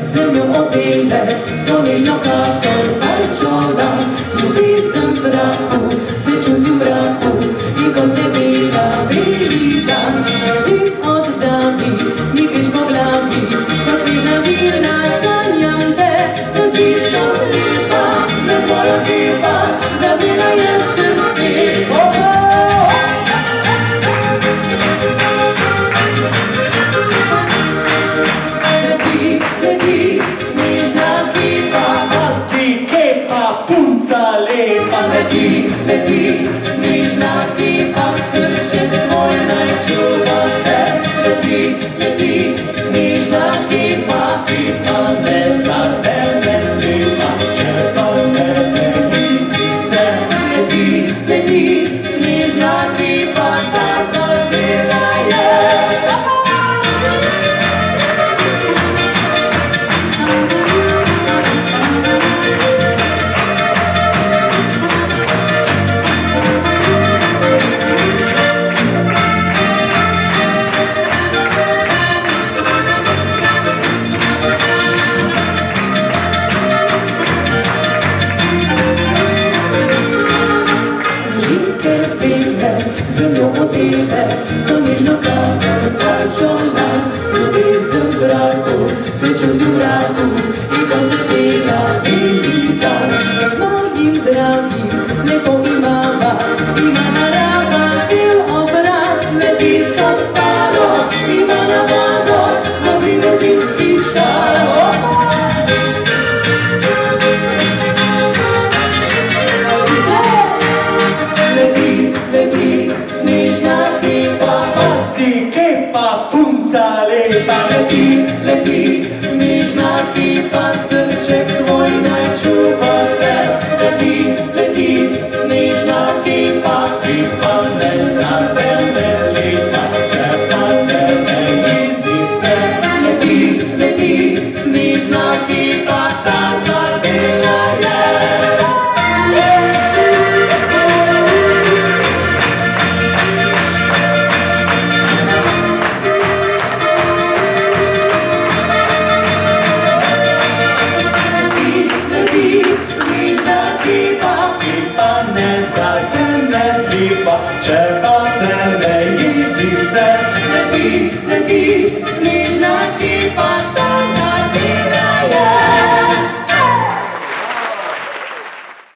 Zemljo odele, so nežno kakor palčola. Ljubezen v zraku, se čuti v mraku, in ko se dela beli dan, zdrži oddami, mi greš po glavi, ko snežna vila sanjam te. Sem čisto slepa, na tvojo kepa, zadela je srce. Leti, snežna kepa, srček tvoj naj čuva se. Leti, snežna kepa, kepa ne zadene strepa, če pa tebe visi se. Leti, snežna kepa, ta zadeva je. Zemljo odele, so nežno kakor palčola. Ljubezen v zraku, se čuti v mraku, in ko se dela beli dan, za svojim dragim lepo imava, ima narava bel obraz. Leti skozi staro, ima navado, ko pride zimski čas. Leti, snežna kepa, pa si kepa, punca lepa. Leti, snežna kepa, srček tvoj naj čuva se. Leti, snežna kepa, kepa ne zadene slepa, če pa tebe visi se. Leti, snežna kepa, ta zadela je. Če pa tebe visi se. Leti, snežna